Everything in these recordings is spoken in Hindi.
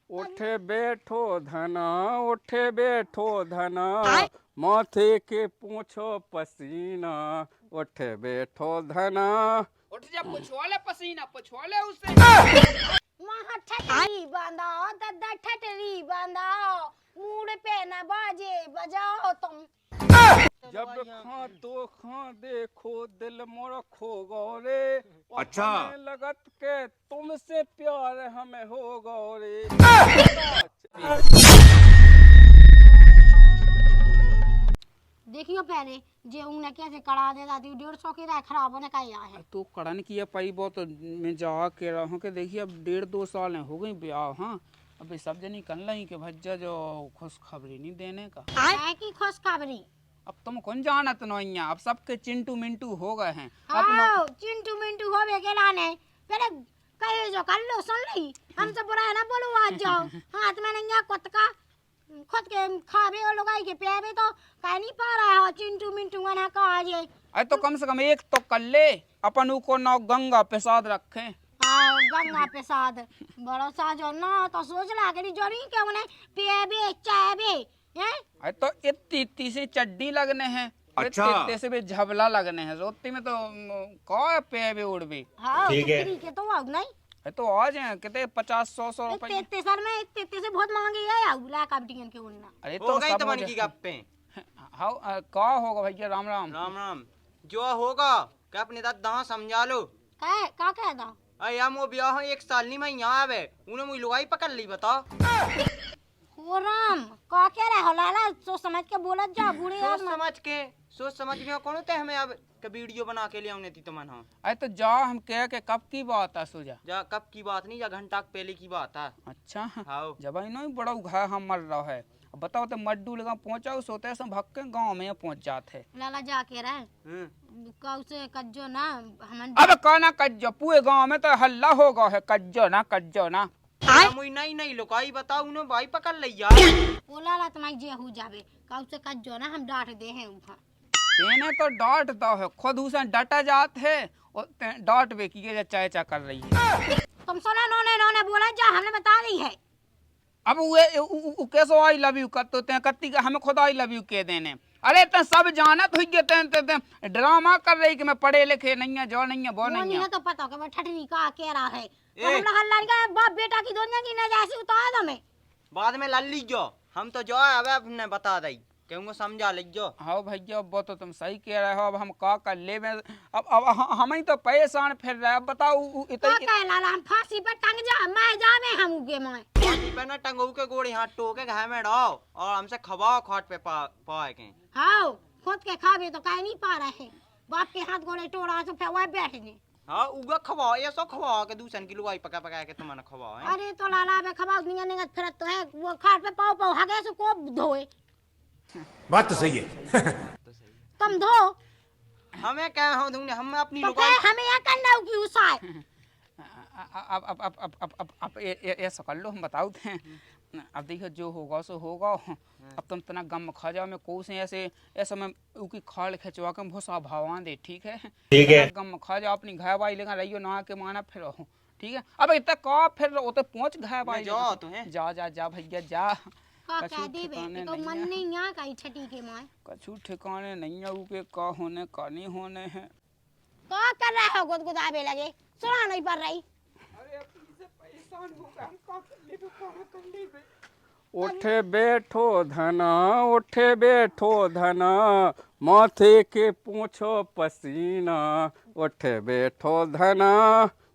उठे बैठो धना, उठे बैठो धना, माथे के पूछो पसीना, उठे बैठो धना। उठ जा, पुछवाले पसीना, पुछवाले उसे। वहाँ ठटरी बांधाओ दद्दा ठटरी बांधाओ, मूड पे न बाजे बजाओ तुम। जब खा तो खा देखो दिल मोरा खो गौरे, अच्छा लगत के तुमसे प्यार हमें हो गौरे। देखियो पहले जे उन्हें कैसे कड़ा देता थी, 150 के राय खराब होने का यहाँ है। तो कड़न किया पाई बहुत मैं जा के रहा हूँ कि देखिए अब 1.5-2 साल हो गई ब्याह। हाँ अभी सब जनी कल रही कि भज्जा जो खुशखबरी नहीं देने का है की खुशखबरी। अब तुम कौन जानत नहीं, अब सबके चिंटू मिंटू हो गए हैं। हाँ चिंटू मिंटू हो बे के लाने पहले कहे जो कर लो सुन ली, हमसे बुरा है ना बोलो आज जाओ। हाथ में नहीं कुत का खुद के खावे और लगाई के प्यावे तो कह नहीं पा रहा है चिंटू मिंटू ना कहा जे। अरे तो कम से कम एक तो कर ले, अपन को नाव गंगा प्रसाद रखे। हाँ गंगा प्रसाद बड़ा सा जो ना तो सोच ला के जोड़ी के उन्हें प्यावे चावे हैं। अरे तो इतनी से चड्डी लगने हैं, अच्छा इतने से भी झबला लगने हैं, रोटी में तो कौ पे भी उड़बी। हाँ ठीक है। के तो आउ नहीं तो आज हैं कितने 50-100 रुपए। इतने सर में इतने से बहुत महंगी है आउ ला कबड्डियन के उन्ना। अरे हो तो गई सब तो हो मन की गप्पे। हाँ क्या होगा भैया? राम राम। राम राम। जो होगा क्या अपने दादा समझा लो। का कहता अरे हम वो ब्याह 1 साल नहीं मैं यहाँ आवे उन्हें मुझे लुगाई पकड़ ली बताओ। हो राम का कह रहा हो लाला, सोच समझ के बोलत जा बूढ़े यार सोच समझ में कौन होते हमें अब वीडियो बना के ले आने थी तो मन। अरे तो जा हम कह के कब की बात है सुजा? जा कब की बात नहीं, जा घंटा पहले की बात है। अच्छा हाँ जब नहीं बड़ा घा हम मर रहा है। अब बताओ तो मड्डू लगा पहुंचा उस होते सब भक्के गांव में पहुंच जाते। लाला जा के रहे कौ से कज्जो ना हम अब कहना कज्जो पूरे गांव में तो हल्ला होगा है कज्जो ना कज्जो ना। मुझे नहीं लुकाई बताओ उन्हें भाई पकड़ ले यार। ओ लाला तुम्हारी जे हो जावे कौ से कज्जो ना हम डांट दे हैं उठा। तेने तो डांट दो है, खुद उसे डटा जात है और डांट बे की ये चाय चा कर रही है। तुम सुना नोने बोला जा हमने बता दी है। अब वो कैसो आई लव यू करते ते कत्ती का हमें खुद आई लव यू के देने। अरे तो सब जानत हुई ते ड्रामा कर रही कि मैं पढ़े लिखे नहीं है, जो नहीं है वो नहीं है। तो पता हो कि मैं ठठरी का कह रहा है तो हमरा हल्ला का बाप बेटा की दोनों की न जैसी उतार दो मैं बाद में लल्ली जो हम तो जो अब अपने बता दई क्यों समझा ले जो। हाँ भैया वो तो तुम सही कह रहे हो, अब हम का कर ले में अब हम ही तो परेशान फिर रहे। अब बताओ इतना लाला हम फांसी पर टंग जा मैं जावे हम उगे मैं पे ना टंगू के गोड़ी हाथ टोके घर में डाओ और हमसे खवाओ खाट पे पाए के। हाँ खुद के खावे तो कह नहीं पा रहे बाप के हाथ गोड़े टोड़ा तो फिर वह बैठने। हाँ उगा खवाओ ये सो खवाओ के दूसरे की लुगाई पका पका के तुमने खवाओ है। अरे तो लाला बे खवाओ निगत फिरत तो है वो खाट पे पाओ पाओ हगे से को धोए। बात तो सही है। तुम धो हमें क्या हो दूंगे हम अपनी तो लुगाई हमें यहाँ करना की उसाए। अब ये कर लो हम बताओ थे। अब देखो जो होगा सो होगा। अब तुम तना गम खा जाओ मैं को से ऐसे ऐसा मैं उकी खाल खिंचवा के बहुत सा भावान दे ठीक है। ठीक है गम खा जाओ अपनी घर बाई लेकर रहियो ना के माना फिर ठीक है। अब इतना का फिर वो तो पहुंच घर बाई जाओ तो है जा जा जा भैया जा। का कह दे बे तो मन नहीं यहाँ का छठी के माय कछु ठिकाने नहीं है उके का होने का नहीं होने हैं। का कर रहा हो गुदगुदावे लगे सुना नहीं पड़ रही। उठे बैठो धना, उठे बैठो धना, माथे के पूछो पसीना, उठे बैठो धना।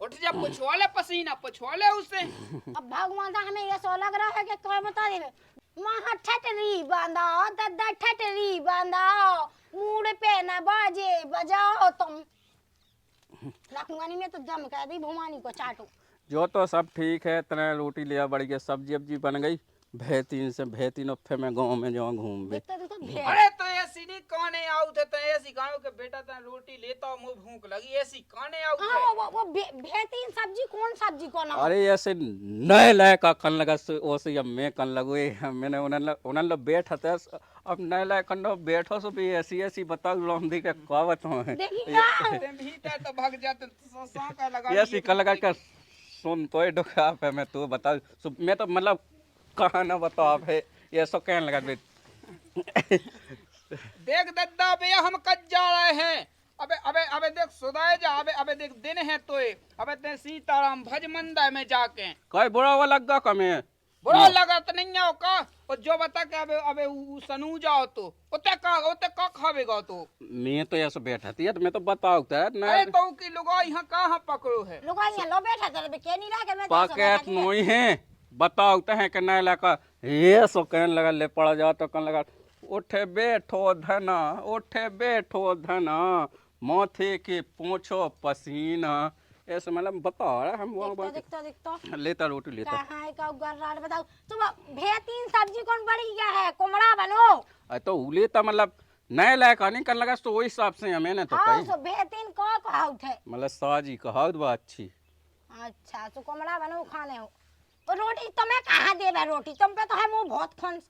उठ जा, पुछवाले पसीना, पुछवाले उसे। अब भगवान हमें ये सो लग रहा है कि क्या बता दे वहाँ ठटरी बांधाओ दद्दा ठटरी बांधाओ, मूड पे न बाजे बजाओ तुम। लखनऊ में तो जम कह दी भुमानी को चाटो। जो तो सब ठीक है, तना रोटी लिया बढ़िया सब्जी वब्जी बन गई। भेतीन फिर मैं गाँव में जाऊँ घूम बे। अरे तो ऐसी नहीं काने आउ थे तो ऐसी गाँव के बेटा ता रोटी लेता हूँ मुँह भूख लगी ऐसी काने आउ थे। हाँ वो भेतीन सब्जी कौन ना अरे ऐसे नए लाए का कन लगा ओसे अब मैं कन लगुए मैंने उन्हें लो बैठ थे अब नए लाए कन बैठो सो भी ऐसी बताओ लौंधी के कहवत हो ते भी तो भाग जाते सा का लगा ऐसी कन लगा कर सुन तो डुका पे मैं तू बता मैं तो मतलब कहा ना बताओ है ये सो कहने लगा बे देख दद्दा भैया हम कज जा रहे हैं। अबे अबे अबे देख सुधाए जा। अबे अबे देख दिन है तो अबे ते सीताराम भज मंदिर में जाके कोई बुरा हुआ लग गा कमे बुरा लगा तो नहीं आओ का। और जो बता के अबे अबे सनू जाओ तो उते का खावेगा तो। मैं तो ऐसे बैठा थी तो मैं तो बताओ था ना अरे तो की लुगाई यहाँ कहाँ पकड़ो है। लोग यहाँ लो बैठा तेरे पे के नहीं लाके मैं पकेट नहीं है बताओ है कि नहीं लगा ये सो कहने लगा ले पड़ा जा तो कहने लगा उठे बैठो धना माथे के पोछो पसीना ऐसे मतलब बताओ हम दिखता लेता रोटी लेता कहाँ है का गर्राड़ बताओ तुम बेहतरीन सब्जी कौन बड़ी क्या है कोमड़ा बनो तो लेता मतलब नए लायक नहीं कर लगा तो वही हिसाब से मैंने तो हाँ कही सो बेहतरीन का कहावत है। मतलब साजी कहावत बा अच्छी। अच्छा तो कोमड़ा बनो खाने हो और रोटी तुम्हें कहाँ देवे रोटी तुम पे तो है मुंह बहुत खंस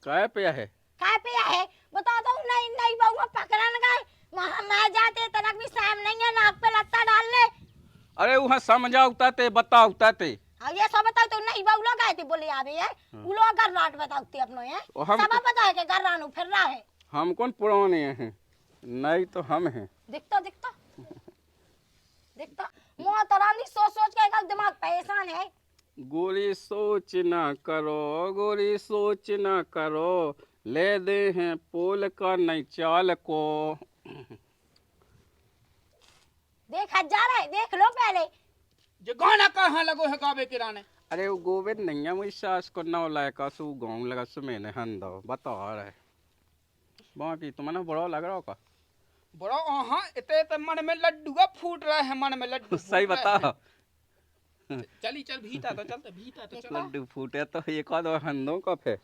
काय पे है काय पे है बता दो नहीं नहीं बउआ पकड़न गए वहां मैं जाते तनक भी शाम नहीं है नाक पे लत्ता डाल ले। अरे वहाँ समझाओ ते बताओ ते अब ये सब बताओ तो नहीं बउला गए थे बोले आवे है वो लोग गर्राट बताओते अपनो है सब पता है कि गर्रानू फिर रहा है। हम कौन पुराने हैं नहीं तो हम हैं दिखता मुँह तरानी सोच के का दिमाग परेशान है। गोरी सोच ना करो ले दे हैं पोल का नहीं चाल को। देखा जा रहा है देख लो पहले जो गाना कहाँ लगो है गावे किराने। अरे वो गोविंद नहीं है मुझे सास को नौ लायका सु गाँव लगा सु मैंने हंदो बता रहे बाकी तुम्हें बड़ा लग रहा का बड़ा हाँ इतने तो मन में लड्डू का फूट रहा है मन में लड्डू सही बता चली चल भीता तो चलते भीता तो चल। लड्डू फूटे तो एक आध हंदो का फिर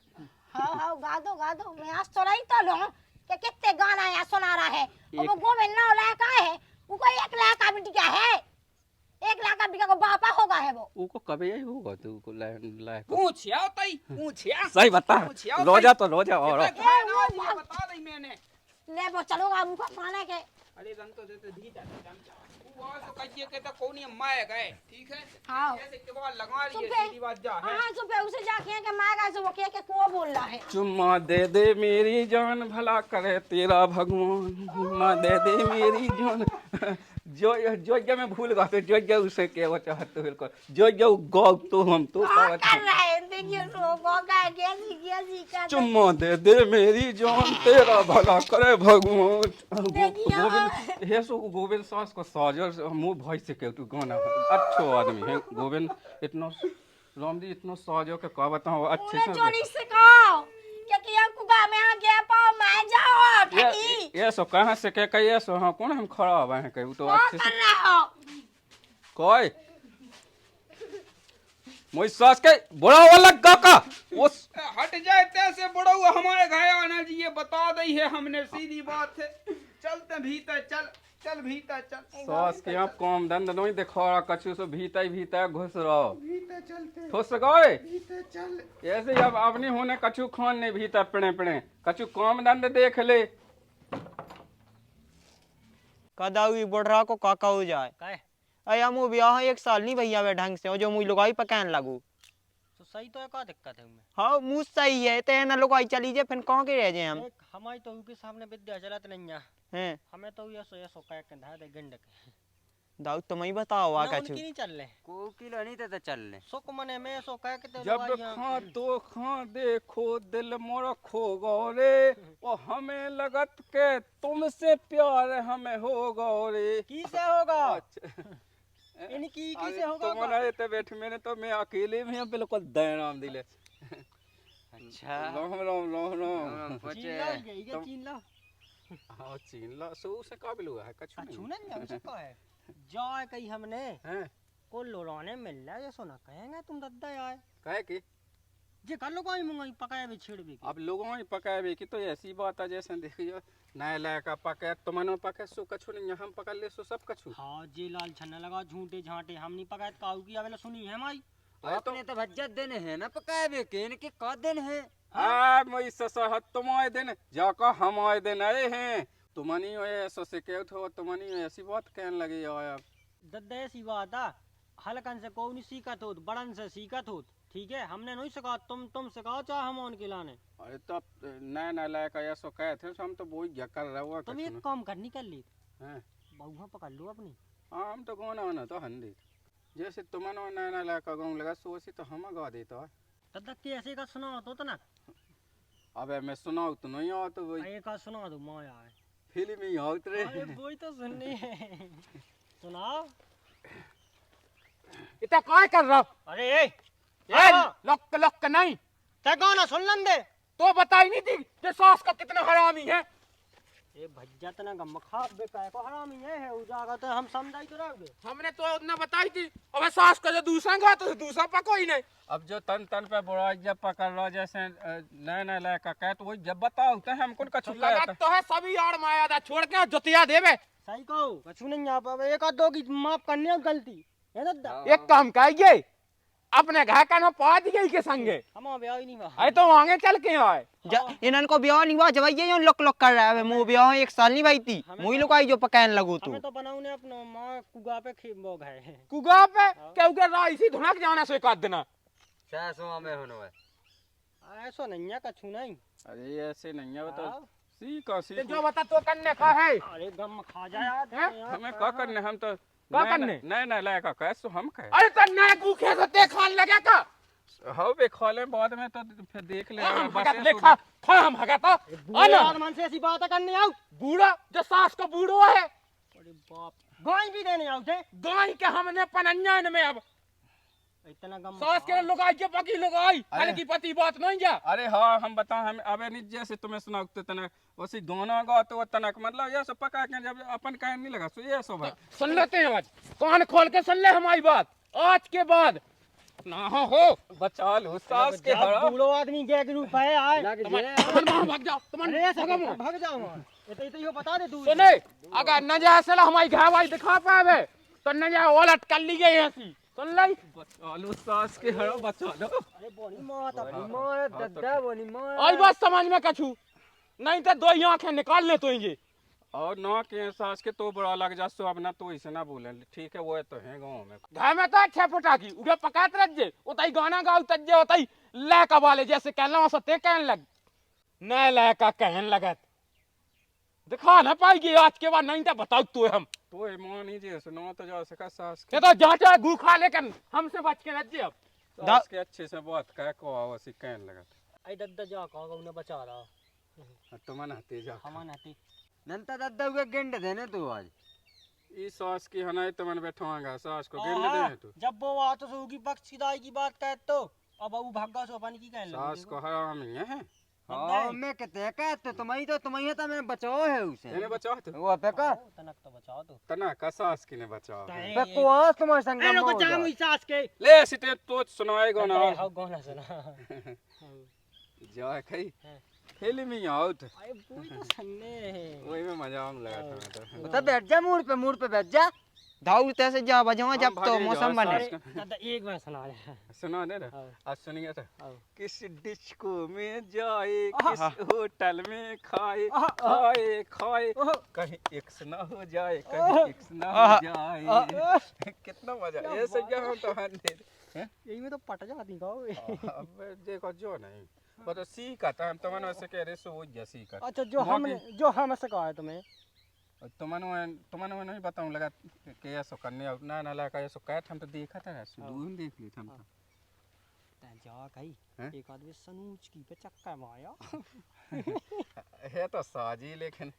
हाँ गा दो मैं आज तो रही तो लो कि कितने गाना यहाँ सुना रहा है और वो गोविंद 9 लाख का है वो कोई 1 लाख का बिटिया है 1 लाख का बिटिया को बापा होगा है वो कभी यही होगा तू को लायक पूछिया तई पूछिया सही बता रोजा और बता दई मैंने ले वो चलो अब उनको खाने के। अरे रंग तो देते भीता वो तो कहिए के तो कोनी माय गए ठीक है। हाँ ऐसे के बाद लगा रही है सीधी बात जा है। हाँ सुबह उसे जाके के मांगा से वो के को बोल रहा है चुम्मा दे मेरी जान भला करे तेरा भगवान चुम्मा दे मेरी जान जो मैं भूल गया तो जो उसे क्या वो चाहते बिल्कुल जो गौ तो हम तो कर रहे हैं देखिए रोको का कैसी कर चुम्मा दे मेरी जान तेरा भला करे भगवान। गोविंद हे सो गोविंद सास को साजर मुंह भाई से के तू गाना अच्छो आदमी है गोविंद इतना राम जी इतना साजो के का बताओ अच्छे से जोड़ी से कहो कि आपको गा में आ गया पाओ मैं जाओ ठगी ये सो कहां से के ये सो हां कौन हम खड़ा हुए हैं कहीं तो अच्छे कर से रहे हो कोई मोई सास के बड़ा वाला काका उस हट जाए तैसे बड़ा हुआ हमारे घर आना जी ये बता दी है हमने सीधी बात है। चलते भीतर चल भीतर चल सास के आप काम धंधा नहीं देखा रहा कछु सो भीतर घुस रहो भीतर चलते ठोस गए भीतर चल ऐसे अब अपनी होने कछु खान नहीं भीतर पड़े कछु काम धंधे देख ले कदाई बढ़ा को काका हो जाए काहे अया मु ब्याह 1 साल नहीं भैया वे ढंग से और जो मुई लुगाई पकान लागू तो सही तो है का दिक्कत है उनमें हाँ मुझ सही है ते ना लुगाई चली जाए फिर कहाँ के रह जाए हम देख हमारी तो उनके सामने विद्या चलत नहीं है हैं हमें तो ये कह के धा दे गंडक दाऊ तुम ही बताओ आ ना कछु उनकी नहीं चल ले को किलो नहीं ते चल ले सुख मने में सो कह के तो जब खा तो खा देखो दिल मोर खो गौरे वो हमें लगत के तुमसे प्यार हमें हो गौरे की से होगा अच्छा इनकी की से होगा तुम ना तो बैठ मैंने तो मैं अकेले में हूं बिल्कुल दैनाम दिले अच्छा राम चीन ला गई के चीन ला हाँ चीन ला सो से काबिल हुआ है कछु अच्छू नहीं हमसे कहा है जाए कहीं हमने हैं को लोराने मिल रहा है सुना कहेंगे तुम दद्दा आए कहे की जे कर लो कोई मंगाई पकाया भी छेड़ भी अब लोगों ने पकाए भी की तो ऐसी बात है जैसे देखियो नए लायका पकाए तुमनो पकाए सो कछु नहीं हम पकड़ ले सो सब कछु हाँ जे लाल छन्ना लगा झूठे झांटे हम नहीं पकाए काऊ की आवेला सुनी है माई अपने तो भज्जत दिन है ना पकाए बे के इनके का दिन है आ मोई ससह तुम आए दिन जाका हम आए दिन आए हैं तुमनी ओए सो से के उठो तुमनी ऐसी बात कहने लगी आया दद्दा ऐसी बात आ हलकन से कोई नहीं सीखत होत, बड़न से सीखत होत। ठीक है, हमने नहीं सिखा, तुम सिखाओ चाहे हम उनके लाने। अरे तब नया नया लायक ऐसा कहे थे हम तो वही क्या कर रहे हुआ तुम एक काम करनी कर ली, हैं। बहुआ पकड़ लो अपनी। हाँ हम तो गाना वाना तो हंदी जैसे तुम्हारा नया नया लायक गाँव लगा सोची तो हम गा देता है। तब तक कैसे का सुनाओ तो ना, अबे मैं सुनाऊ तो नहीं आओ तो वही एक का सुना दो माया है। फिल्म ही आओ रे। अरे वही तो सुननी है, सुनाओ। इतना काय कर रहा? अरे ये लॉक लॉक नहीं ते गाना सुन लन दे। तो बताई नहीं थी कि सास का कितना हरामी है। ये भज्जा तना गम खा बेकार को हरामी है उजागा तो हम समझाई तो रख दे। हमने तो उतना बताई थी। अबे सास का जो दूसरा गा तो दूसरा पको ही नहीं। अब जो तन तन पे बुरा जब पकड़ लो जैसे नया नया लायक कहे तो वही जब बताओ तो हमको का छुपा लगत तो है सभी यार माया दा छोड़ के जुतिया देवे। सही कहो, कछु नहीं यहाँ पर एक आध दो की माफ करनी है गलती है ना। एक काम कहिए अपने घर का ना पा दिए के संगे हम ब्याह ही नहीं हुआ। अरे तो आगे चल के आए इन्हन को ब्याह नहीं हुआ जब ये लोक लोक कर रहा है। मुंह ब्याह एक साल नहीं भाई थी, मुई लोग आई जो पकान लगू तू। हमें तो बनाऊ ने अपना माँ कुगा पे खेबो गए हैं। कुगा पे क्योंकि राइसी धुनक जाना से कर देना सासुआ में होनो है। ऐसा नहीं है, कछु नहीं। अरे ऐसे नहीं है तो सीखो तो सीखो। जो बता तो करने का है। अरे गम खा जाए हमें क्या करने हम तो क्या करने? नया नया लायक कहे तो हम कहे। अरे तो नए भूखे से ते खान लगे का हो बे खोले बाद में तो फिर देख ले हम बस भगत ये देखा खा हम भगत आना मन से ऐसी बात करने आओ। बूढ़ा जो सास का बूढ़ो है अरे बाप, गाय भी देने आओ थे। गाय के हमने पनन्यान में अब इतना गम सास के लुगाई के पकी लुगाई खाने की पति बात नहीं जा। अरे हाँ हम बताओ हम अबे नहीं जैसे तुम्हें सुनाओ तो तना वैसे गाना गा तो तनक मतलब ये सब पका के जब अपन कहने नहीं लगा सो ये सब है। सुन लेते हैं आज कान खोल के सुन ले हमारी बात आज के बाद ना हो बचा लो सास के हरा बूढ़ो आदमी के रूप है आए। तुम भाग जाओ तुम अरे ऐसा भाग जाओ वहाँ। ये तो यो बता दे तू। सुने अगर न जाए सला हमारी घावाई दिखा पावे तो न जाए ओलट कर ली गई ऐसी सुन ले। बचा लो सास के हरा बचा लो। अरे बोनी माँ तो माँ दद्दा बोनी माँ। आई बात समझ में कछू नहीं तो दो ही आंखें निकाल ले तो ये और ना के सास के तो बड़ा लग जा सो अब ना तो इसे ना बोले ठीक है वो तो है गाँव में। घर में तो अच्छा फुटा की उगे पकात रख जे उताई गाना गाओ तज्जे उताई ले का वाले जैसे कहना वैसे ते कहन लग न ले का कहन लगत दिखा ना पाएगी आज के बाद नहीं तो बताओ तू हम तो मान ही जे सुनो तो जा सका सास ये तो जांचा गू खा लेकिन हमसे बच के रह जे अब सास के अच्छे से बात कह को आवसी कहने लगा आई दद्दा जा कहो उन्हें बचा रहा तो मन हते जा हमान हती नंता दद्दा हुए गेंड देने तू आज। ई सास की हनाई तो मन बैठवाएगा सास को गेंद दे तू जब वो आ तो सूगी बख्शीदाई की बात कह तो अब वो भागा सो पानी की कहने लगी। सास को हराम ही है हाँ मैं कहते हैं तो तुम्हारी तो मैं बचाओ है उसे। इन्हें बचाओ तो वो पे का तनक तो बचाओ तो तना का सास की ने बचाओ पे को आज तुम्हारे संग में हो बचा जाए। मुई सास के ले सिटे तो सुनाएगा ना हां गाना सुना। जा खई हाँ। फिल्म ही आउट अरे पूरी तो सन्ने वही में मजा आने लगा था मैं तो तो बैठ जा मूड पे बैठ जा। धाऊ तैसे जा बजावा जब तो भागे मौसम जाओ, बने। दादा एक बार सुना दे। सुना दे ना हाँ। आज सुनिए तो हाँ। किस डिस्को में जाए किस आहा। होटल में खाए आहा। खाए खाए आहा। कहीं एक्स ना हो जाए कहीं एक्स ना हो जाए कितना मजा ये सब हम तो हंडे यही में तो पट जाती कहो। अब देखो जो नहीं वो तो सीखा था हम तो मन वैसे कह रहे सो वो या सीखा अच्छा जो हम सिखाया तुम्हें तो मन नहीं बताऊं लगा कि ऐसा करने ना ना लगा ऐसा कह हम तो देखा था दूर देख ली हम तो जा कही हैं? एक आदमी सनूच की पे चक्का माया। है तो साजी लेकिन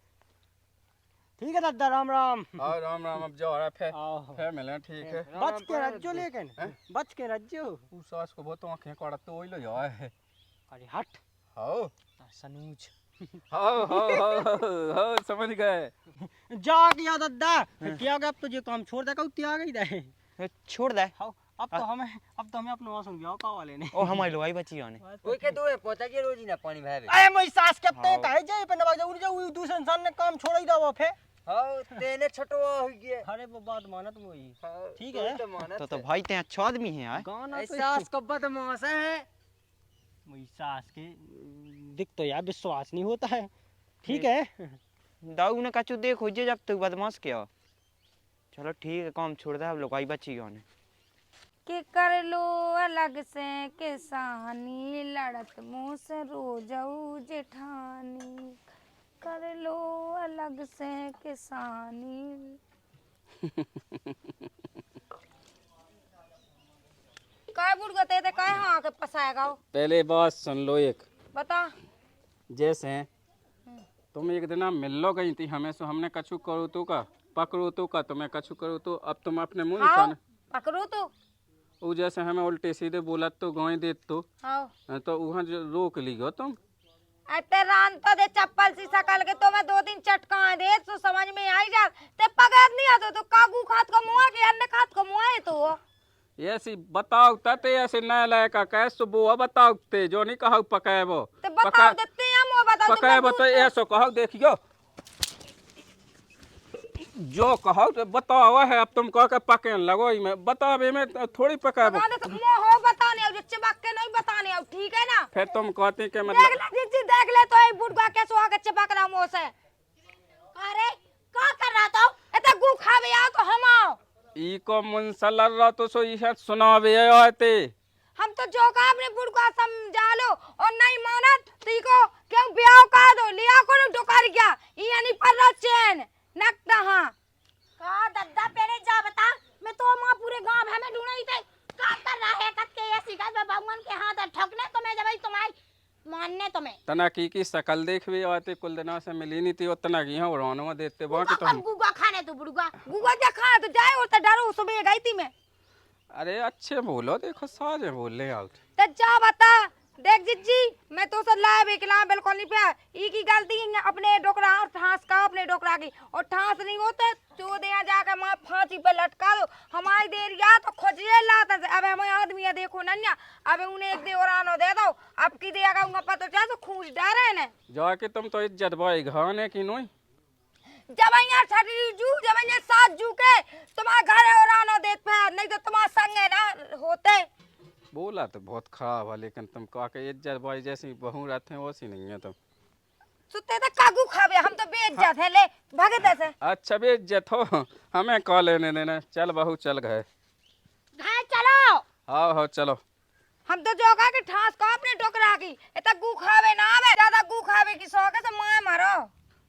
ठीक है दादा राम राम। और राम राम अब जो रहा आओ। फिर मिले ठीक है बच के रज्जो लेकिन हैं? बच के रज्जो। उ सास को बहुत आंखें कड़ा तो ही लो जाए है अरे हट हाओ सनूच हाओ समझ गए जा गया दादा क्या गया अब तुझे काम छोड़ दे कऊ त्या गई दे छोड़ दे। हाँ, अब तो हमें अपना मौसम ब्याह का वाले ने ओ हमारी लोगाई बची आने। ओए के दो पोता के रोज ही ना पानी भरे। अरे मैं सास के ते कहे जाए पे नवाज उड़ जाऊ दूसरे इंसान ने काम छोड़ ही दवा फे। हां तेने छटवा हो गया। अरे वो बात मानत वही ठीक है। तो भाई ते अच्छा आदमी है यार। गाना तो सास को बदमाश है। वही सास के दिख तो यार विश्वास नहीं होता है। ठीक है दाऊ ने कछु देख हो जे जब तक बदमाश किया। चलो ठीक है काम छोड़ दे अब लोगाई बची आने। कि कर लो अलग से किसानी, लड़त मुँह से रोजऊ जेठानी, कर लो अलग से किसानी। काय बुढ़ गते थे काय हाँ के पसाएगा पहले बात सुन लो एक। बता। जैसे तुम एक दिन मिल लो गई थी हमें, सो हमने कछु करो तो का पकड़ो तो का तुम्हें कछु करो तो, अब तुम अपने मुंह हाँ निशान पकड़ो तो वो जैसे हमें उल्टे सीधे बोला तो गाय दे तो वहाँ जो रोक ली गो तुम। अते रान तो दे चप्पल सी सकल के तो मैं 2 दिन चटका दे तो समझ में आई जा ते पकड़ नहीं आता तो कागू खात को मुआ के अन्य खात को मुआ है तो ऐसी बताओ तते ऐसे न लायका कैसे वो बताओ ते जो नहीं कहो पकाए वो ते बताओ देते हम वो बताओ पकाए वो तो ऐसो कहो देखियो जो कहो तो बताओ है। अब तुम कह के पके लगो ही में बताओ में थोड़ी पकाए वो तो हो बताने अब चबाक के नहीं बताने अब ठीक है ना। फिर तुम कहती के देख मतलब ले जी देख ले तो एक बुढ़वा के सुहा के चबाक रहा मुंह से। अरे का कर रहा तो एता गु खावे आ तो हम आओ ई को मुंसलर रहा तो सो ई सुनावे आते। हम तो जो का अपने बुढ़वा समझा लो और नहीं माना तो को क्यों ब्याह का दो लिया को डोकार गया ये नहीं पर रहा चैन नकता हां का दद्दा पहले जा बता मैं तो मां पूरे गांव हमें ढूंढई थे का कर रहा है कत के ऐसी का भगवान के हाथ ठगने तो मैं जब तुम्हारी मानने तुम्हें तना की शकल देखवे आते कुल दिना से मिली नहीं थी उतना की हां उड़ानवा देते बाकी तो गुगा खाने तो बुढ़वा गुगा क्या खा तो जाए और तो डरो सुबह गई थी मैं। अरे अच्छे बोलो देखो साजे बोल ले आउट तो जा बता देख जिज्जी मैं तो सब लाया बेकला बिल्कुल नहीं पे ई की गलती है अपने डोकरा और ठास का अपने डोकरा की और ठास नहीं होते तो दे जाकर मां फांसी पे लटका दो हमारी देर या तो खोजिए लाता से अब हमें आदमी है देखो नन्या अब उन्हें एक देवरानो दे दो अब की देगा उनका पता चला तो खूंज डारे ने जाके तुम तो इज्जत भाई घाने की नोई जब यहाँ छठी जू जब यहाँ 7 जू के तुम्हारा घर है और आनो देत पे नहीं तो तुम्हारा संग है ना होते बोला तो बहुत खराब है लेकिन तुम कह के इज्जत भाई जैसी बहू रहते हैं वैसी नहीं है तुम सुते तो कागू खावे हम तो बेइज्जत है ले भगत ऐसे अच्छा बेइज्जत हो हमें कह लेने देना चल बहू चल गए घर चलो हाँ हाँ चलो हम तो जोगा के ठास को अपने टोकरा की इतना गू खावे ना आवे ज्यादा गू खावे की शौक है तो मार मारो।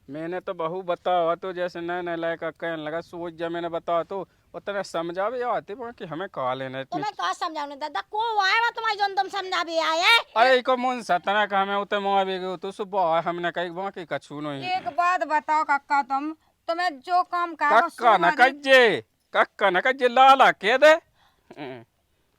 मैंने तो बहू बताओ तो जैसे नए नए लायका कहने लगा सोच जब मैंने बताओ तो उतना समझावे आते कि हमें कहा लेना इतनी तुम्हें का समझाऊं दादा को आए वा तुम्हारी जोन तुम समझावे आए अरे को मुन सतना का हमें उते मुआवे गयो तो सुबह हमने कई बाकी कछु नहीं एक बात बताओ कक्का तुम्हें जो काम करो कक्का न कज्जे लाला के दे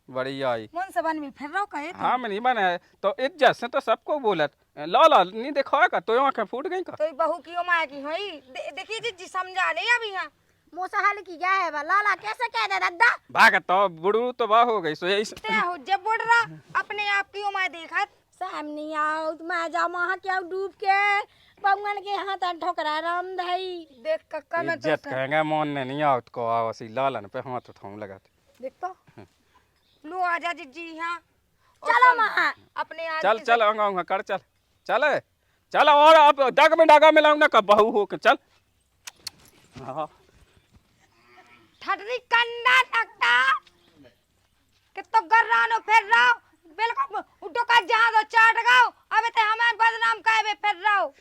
बढ़िया आई मन से बन में फिर रहो कहे हाँ मैं नहीं बना है तो इज्जत से तो सबको बोलत लाला नहीं देखा का तो आंखें फूट गई का तो बहू की माया की होई देखिए जी समझा ले अभी यहां मोसहल की क्या है लाला कैसे कह दे दादा भाग तो बुड़ू तो वाह हो गई सो यही ते हो जब बुड़ रहा अपने आप की माया देखत सामने आओ मैं जाओ वहां क्या डूब के बंगन के हाथ ठोकरा राम भाई देख कक्का में तो इज्जत कहेंगे मन ने नहीं आवत को आओ सी लालन पे हाथ उठाऊं लगा देख तो लो आजा जी हां चलो मां अपने आप चल चल अंगा कर चल चल चल और अब डग में डागा मिलाऊं ना कब बहू हो के चल हाँ ठटरी कंडा टकटा कि तो गर्रानो फिर रहो बिल्कुल उठो का जहां दो चाट गाओ अबे ते हमें बदनाम काहे फिर रहो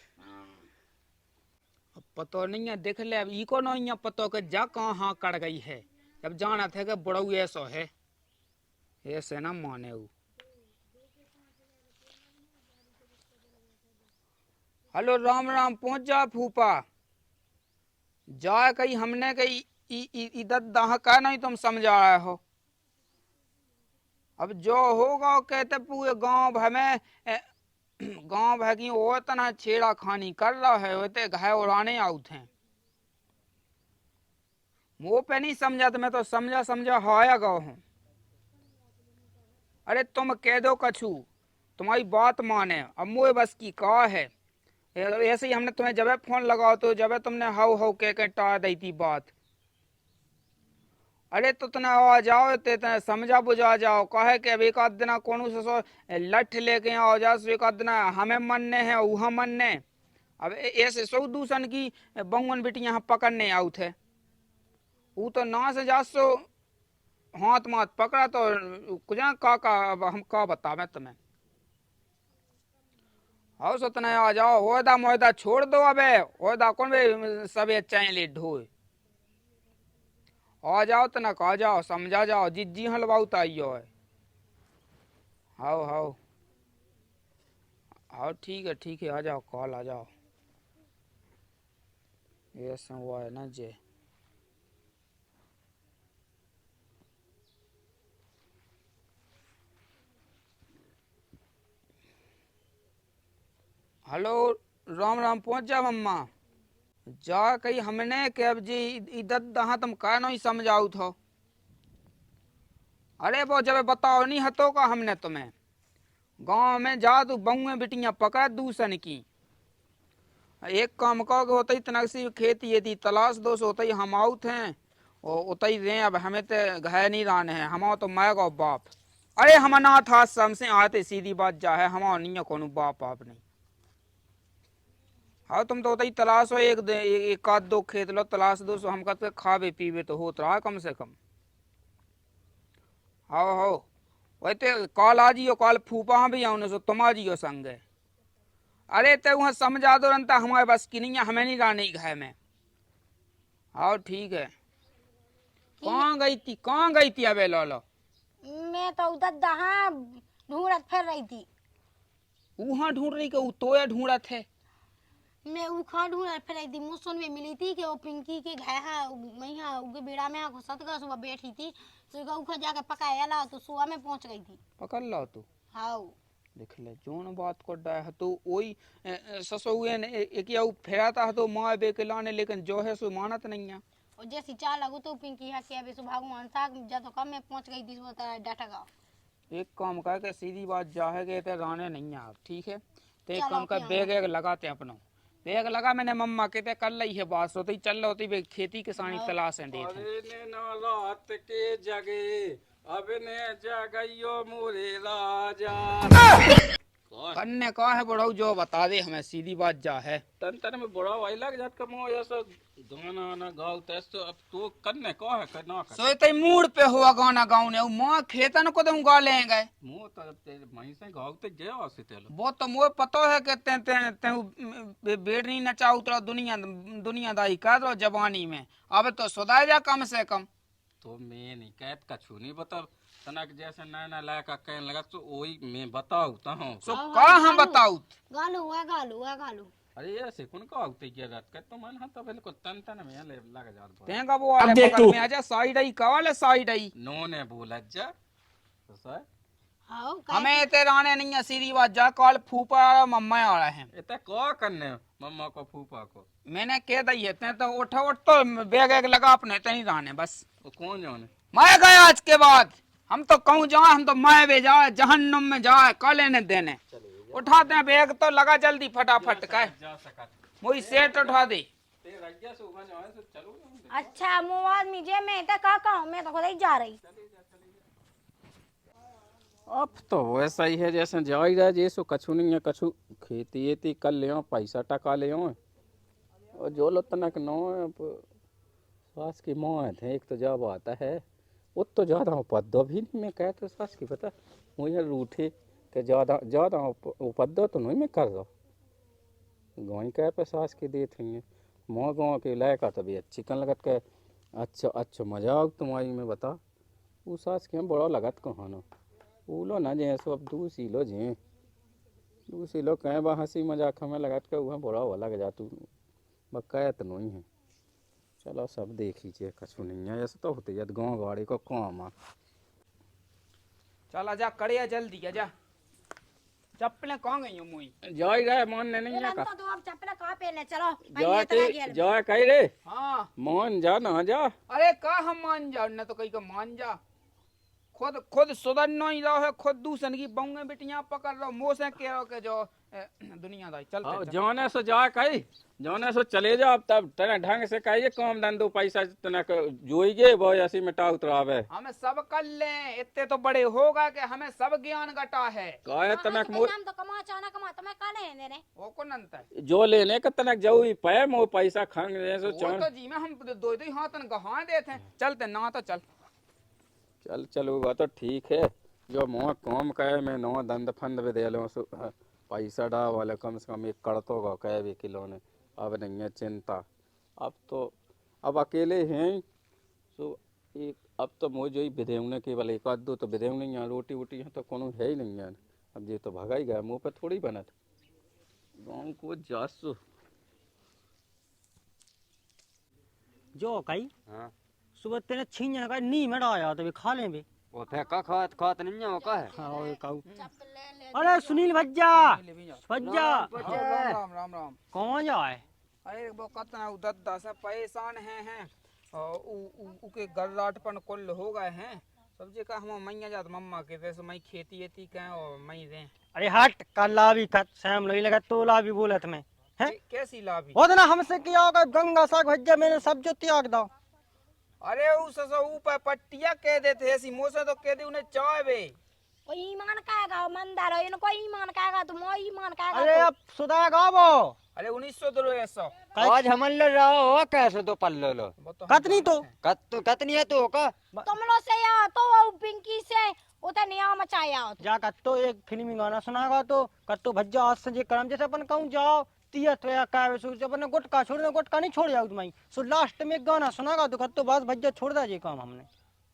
पतो नहीं है देख ले अब ई को नहीं है पतो के जा कहाँ कड़ गई है जब जाना थे कि बड़ऊ ऐसो है ऐसे ना माने वो। हेलो राम राम पहुंच जा फूफा जा कहीं हमने कहीं इधर दहा का नहीं तुम समझा रहे हो अब जो होगा वो कहते पूरे गांव भर में गांव भर की वो तना छेड़ा खानी कर रहा है वो घाय उड़ाने आउट हैं मुँह पे नहीं समझा तो मैं तो समझा समझा हाया गाँव हूँ। अरे तुम कह दो कछु तुम्हारी बात माने अब मुझे बस की कहा है ऐसे ही हमने तुम्हें जब फोन लगाओ तो जब तुमने हाउ हाउ कह के टार दी थी बात। अरे तो तना आ जाओ ते समझा बुझा जाओ कहे कि अब एक आध दिन कौन सो लठ लेके आओ जा एक आध दिन हमें मनने है वहाँ मनने अब ऐसे सौ दूसर की बंगन बेटी यहाँ पकड़ने आउ थे वो तो ना से जा सो हाथ माथ पकड़ा तो कुछ का अब हम का बतावे तुम्हें। हाउ सतना आ जाओ, ओदा मोदा छोड़ दो अबे, ओदा कौन बे सबे चाहे ढोए। आ जाओ तनक आ जाओ, समझा जाओ, जिज्जी हलवाऊ ताइयो है। हाउ हाउ हाउ ठीक है आ जाओ, कॉल आ जाओ। ये हुआ है ना जे। हेलो राम राम, पहुंच जा मम्मा। जा कही हमने के अब जी इधर दहा तुम का नहीं समझाऊ थो। अरे वो जब बताओ नहीं हतो का हमने तुम्हें। गांव में जा तू बहुए बिटियां पकड़ दूसन की। एक काम कहो होता ही तनकसी खेती ये थी तलाश दोष होता ही हम आउत हैं और उतना ही रहे। अब हमें तो घर नहीं रहने हैं, हम तो मैं गो बाप। अरे हम अनाथ आश्रम से आते, सीधी बात जा है, हम नहीं है कौन बाप आप नहीं। हाँ तुम तो होता ही तलाश हो, एक आध दो खेत लो तलाश दो, सो हम कहते खावे पीवे तो होत रहा कम से कम। हाँ वैसे कॉल आ जियो, कॉल फूफा भी आऊँ सो तुम आ जियो संग। अरे तो वहाँ समझा दो रंता, हमारे बस की नहीं है, हमें नहीं रहने घर में। हाँ ठीक है। कहाँ गई थी अबे लो? मैं तो उधर दहा ढूंढत फिर रही थी। वहाँ ढूंढ रही के तो ढूंढत है। मैं उखा ढूंढत फिर रही थी, मुझ सुन में मिली थी कि वो पिंकी के घर है वहीं उनके बेड़ा में घुसत गया, सुबह बैठी थी तो उखा जाके पकाया ला तो सुबह में पहुंच गई थी। पकड़ लो तू। हाँ देख ले जोन बात को डा है तो वही ससुए ने एक या फेराता है तो माँ बे के लाने, लेकिन जो है सो मानत नहीं है। और जैसी चाल लगो तो पिंकी है कि अभी सुबह भगवान साहब जब तो कम में पहुंच गई थी वो डटगा। एक काम कर के सीधी बात जा है कि राने नहीं है, ठीक है तो एक चलो, काम कर, क्या बैग एक लगाते अपना बैग लगा। मैंने मम्मा कहते कर ली है बात, सोती चल रही होती खेती किसानी तलाश है देते। अरे ने ना रात के जगे अब ने जगइयो मोरे राजा। कन्ने का है बड़ाऊ जो बता दे हमें, सीधी बात जा है। तन तन में बड़ा वाई लग जात कमो ऐसा गाना ना गाओ तैसो अब तो कन्ने का है करना कर। सोए तई मूड पे हुआ गाना गाँव ने माँ खेतन को तुम गा लेंगे। मुंह तो तेरे मही से गाओ ते गया वासे तेलो। वो तो मुझे पता है कि ते बेड़ नहीं नचा उतरा दुनियादारी कर दो जवानी में, अब तो सुधार जा कम से कम। तो मैं नहीं कहत कछु नहीं बता तनक जैसे नया लायक कहने लगा तो वही मैं बताऊता हूँ। सो का हम बताऊ। गालू अरे ऐसे कौन का आउते क्या रात का तो मन तो बिल्कुल तन तन में ले लग जात। तेगा वो वाले बगल में आजा, साइड आई का वाले साइड आई। नो ने बोला जा तो सर हमें ते राने नहीं है, सीधी बात जा। कॉल फूफा और मम्मा आ रहे हैं। इतना क्या करने मम्मा को फूफा को मैंने कह दी है ते तो उठ तो बैग एक लगा अपने ते नहीं रहने बस। वो कौन जाने मैं गया आज के बाद हम तो कहूँ जाए, हम तो मैं भी जाए जहन्नुम में जाए का लेने देने। उठाते हैं बैग तो लगा जल्दी फटाफट का मुझे सेट उठा दे। अच्छा मुँह आदमी जे मैं तो का कहूँ, मैं तो खुद ही जा रही। अब तो वैसा ही है जैसे जा ही रहा जैसो कछु नहीं है, कछु खेती एती कर ले पैसा टका ले और जो लो तनक नो सास की मौत है। एक तो जब आता है वो तो ज़्यादा उपद्रव भी नहीं मैं कह तो सास की पता मुझे रूठे कि ज़्यादा उपद्रव तो नहीं मैं कर रहा गाँव कह पे सास की दे थी मोह गाँव के लायका तभी चिकन लगत के अच्छा मजाक तुम्हारी में बता वो सास के बड़ा लगत कहानो लो ना जे सो अब 2 किलो जे 2 किलो कहें बा हंसी मजाक हमें लगत के वहाँ बड़ा हुआ लग जा तू बकायत नहीं है। चलो सब देख लीजिए कछु नहीं है, ऐसे तो होते जब गाँव गाड़ी को काम आ। चल आजा करे जल्दी आजा। चप्पलें कहाँ गई हूँ मुई जा ही रहा मन ने नहीं का तो आप चप्पल कहाँ पहने चलो जा कही रे हाँ मान जा ना जा। अरे का हम मान जाओ न तो कहीं का मान जा। खुद सुधर नहीं रहो है, खुद दूसरे की बंगे बिटियां पकड़ रहो मुँह से कह रहो के जो दुनियादारी चलते जाने से जा कही जाने से चले जा अब तब तना ढंग से कहिए काम धंधो पैसा तना जोइगे वो ऐसी मिटा उतरावे। हमें सब कर ले इतने तो बड़े होगा कि हमें सब ज्ञान घटा है। काहे तनक मोर हम तो कमा चाना कमा तुम्हें का लेने रे वो कौन अंतर जो लेने का तनक जाऊ ही पे मो पैसा खांग जैसे वो तो जी में हम दो हाथ गहा देते हैं। चलते ना तो चल चल चलूगा तो ठीक है। जो मुँह काम कहे मैं नो दंद फंद भी दे लो पैसा डा वाले कम से कम एक करतो का कहे भी किलो ने। अब नहीं है चिंता। अब तो अब अकेले हैं तो एक अब तो मुझे ही विधेवने केवल एक आध दो तो विधेव नहीं है, रोटी वोटी यहाँ तो कोनो है ही नहीं है। अब ये तो भगा ही गया, मुँह पे थोड़ी बनत गाँव को जासू। जो कही हाँ सुबह तेने छीन का नी में आया तो भी खा लें भी। वो फेंका खात खात नहीं है वो का है। हाँ वो कहूँ। अरे सुनील भज्जा भज्जा राम राम राम। कौन जाए? अरे वो कतना उधर दस परेशान हैं और उके गर्राटपन कुल हो गए हैं। सब जी का हम मैया जात मम्मा के जैसे मैं खेती एती कहें और मैं दे। अरे हट कल्ला भी खत सैम लोही लगा तोला भी बोलत में है। कैसी लाभी? वो ना हमसे किया होगा गंगा साग भज्जा मैंने सब जो त्याग दो। अरे उस ऊपर पट्टिया कह देते ऐसी मोसे तो कह दे उन्हें चाय बे। कोई ईमान कहेगा मंदार हो इनको ईमान कहेगा तुम ईमान कहेगा। अरे अब सुधा गावो। अरे 1900 दो 100 आज हम ले रहो हो कैसे तो पल्लो लो कतनी तो कतनी है तो का तुम लोग से या तो वो पिंकी से उधर निया मचाया हो। जा कत्तो एक फिल्मी गाना सुनागा तो कत्तो भज्जा आज से जे करम जैसे अपन कहूँ जाओ तीयत या काय सो अपन गुटका छोड़ दे गुटका नहीं छोड़ जाओ तुम्हारी सो लास्ट में गाना सुनागा तो कत्तो बस भज्जा छोड़ दा जे काम हमने।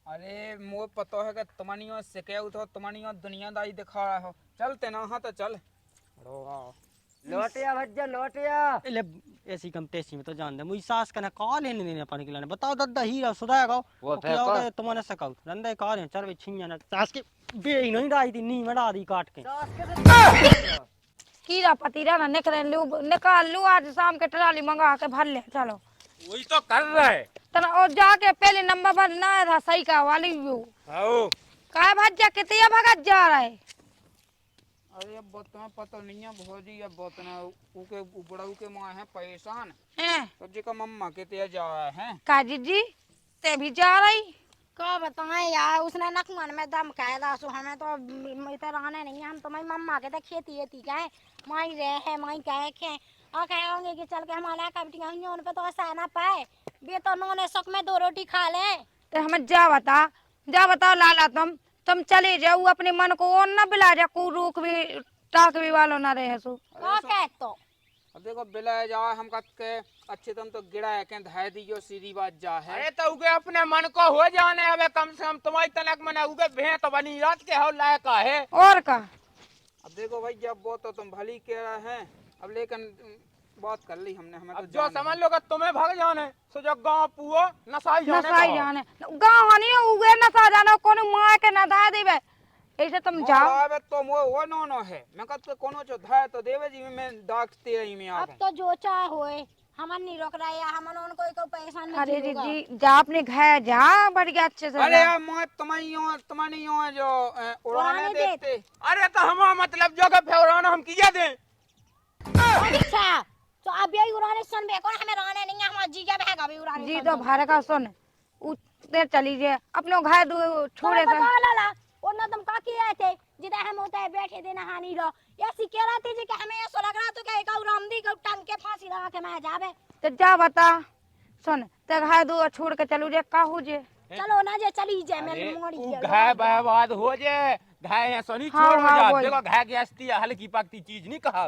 अरे मोह पता है कि तुम्हानियों सिके उठो तुम्हानियों दुनियादारी दिखा रहा हो। चलते ना हाँ तो चल लौटिया भज्जा लौटिया ले ऐसी कम तेसी में तो जान दे मुझे सास का ना कॉल है नहीं अपन के लाने बताओ दद्दा हीरा सुधा गाओ वो क्या हो गया तुम्हारे सकाउ रंदे कार है चल वे छिन्या ना सास के बे ही नहीं डाई थी नी मड़ा दी काट के। कीड़ा पतीरा ना निकाल लू आज शाम के ट्राली मंगा के भर ले चलो। वही तो कर रहे तना और जाके पहले नंबर पर ना था सही का वाली व्यू आओ काय भज्जा कितिया भगत जा रहा है। अरे अब तुम्हें पता नहीं है भौजी अब बोतना उके बड़ा उके माँ है परेशान हैं तो जी का मम्मा के ते जा रहा है। काजी जी ते भी जा रही क्या बताएं यार उसने नखमन में दम कह दा सो हमें तो इधर रहने नहीं है। हम तो मैं मम्मा के तो खेती है कहे माई रहे है माई कहे खे और कहेंगे कि चल के हमारा कबटियां हुई उन पे तो ऐसा ना पाए बे तो नोने शक में 2 रोटी खा ले। तो हमें जा बताओ लाला तुम चले जाओ अपने मन को और न बिला जा को रोक भी टाक भी वालों ना रहे सो क्या कह तो। अब देखो बिला जा हम कत के अच्छे तुम तो गिरा है के धाय दियो सीधी बात जा है। अरे तो उगे अपने मन को हो जाने अब कम से कम तुम्हारी तनक में उगे भे तो बनी रात के हो लायक है और का। अब देखो भाई जब वो तो तुम भली कह रहे हैं अब लेकिन बात कर ली हमने हमें अब तो जो समझ लो कि तुम्हें भाग जाने सो जो गांव पुओ नसाई जाने गाँव हनी उगे नसा जाना कोनो माँ के न दा देवे ऐसे तुम जाओ। आवे तो वो नो है मैं कत के कोनो जो धाय तो देवे जी में डाकते रही में अब आवे। तो जो चाहे होए हमन नहीं रोक रहा है हमन उनको कोई परेशान नहीं। अरे जी जा अपने घर जा बढ़िया अच्छे से। अरे यार मैं तुम्हारी जो उड़ाने देते। अरे तो हम मतलब जो के फेवराना हम किया दे अच्छा तो अब यही उड़ाने सुन बे कौन हमें रहने नहीं है हमारा जी का बहेगा भी उड़ाने जी तो भारे का सुन उधर चली जे अपनो घर छोड़े से लाला और ना तुम का किए थे जिदा हम होता है बैठे देना हानि रो ऐसी कह रहा थी कि हमें ऐसा लग रहा तो क्या एक रामदी को टांग के फांसी लगा के मैं जावे तो जा बता सुन ते घर दो छोड़ के चलू जे काहू जे चलो ना जे चली जे मैं मोड़ी के घाय बर्बाद हो जे घाय सोनी छोड़ जा देखो घाय की हस्ती हल्की पकती चीज नहीं कहा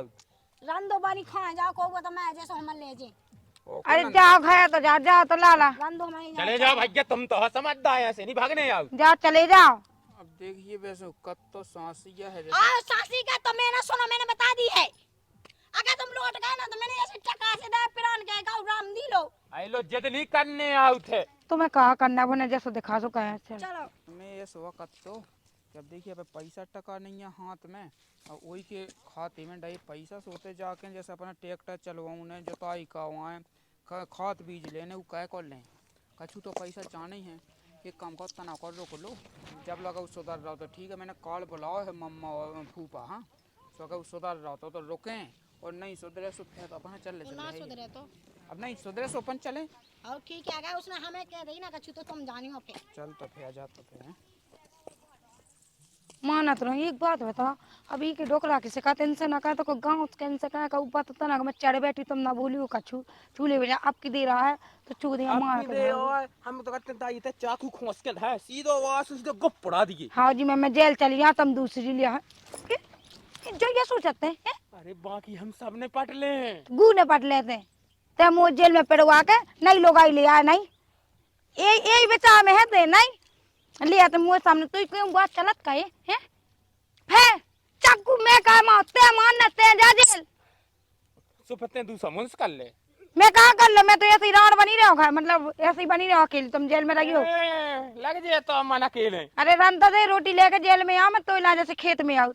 रंदो बानी खा जाओ को तो मैं जैसे हम ले जे। अरे जाओ घर तो जा तो लाला रंदो मैं चले जाओ भैया तुम तो समझदार ऐसे नहीं भागने आओ जा चले जाओ। अब देखिए वैसे कत तो सांसिया है आओ सासी का तो मैंने सुना मैंने बता दी है अगर तुम लौट गए ना तो मैंने ऐसे टका से दे पिरान के गाँव राम दी लो आई लो जिद नहीं करने आओ थे तुम्हें कहा करना बने जैसे दिखा सो कहे चलो मैं इस वक्त तो जब देखिए अब पैसा टका नहीं है हाथ में और वही के खाते में डाई पैसा सोते जाके जैसे अपना ट्रैक्टर चलवाऊँ ने जोताई करवाएं खाद बीज लेने वो कह कर लें कछु तो पैसा चाहने हैं एक काम कर तना कर रोक लो जब लगा वो सुधर रहा तो ठीक है मैंने कॉल बुलाओ है मम्मा और फूफा हाँ तो अगर वो सुधर रहा तो रुकें और नहीं सुधरे सो फिर तो अपन चल ना सुधरे तो अब नहीं सुधरे सो अपन चले और ठीक है अगर उसने हमें कह दी ना कछु तो तुम जानियो पे चल तो फिर जा तो फिर मानत रहो। एक बात बता, अभी के डोकरा के सिखा टेंशन ना कर तो को गांव कैंसर का ऊपर तो ना मैं चढ़ बैठी तुम ना बोलियो का चूल्हे बजा आपकी दे रहा है तो चू दे मार आपकी दे और हम तो कहते दाई ते चाकू खोस के है सीधो वास सीधे गुप पड़ा दिए। हाँ जी मैं जेल चली जा तुम दूसरी लिया है जो ये सोचते हैं अरे बाकी हम सब ने पट ले गू ने पट लेते हैं ते मुझे जेल में पड़वा के नहीं लोग आई ले आए नहीं यही बेचा में है ते नहीं लिया तो मुँह सामने तू क्यों बात चलत का है चाकू मैं का मारते मारना ते जा जेल सुपते दूसरा मुंस कर ले। मैं कहा कर ले मैं तो ऐसे ही राण बनी रहा मतलब ऐसे ही बनी रहा अकेली तुम जेल में रही हो लग जाए तो मन अकेले। अरे रंता दे रोटी लेके जेल में आ मैं तो इलाज से खेत में आऊ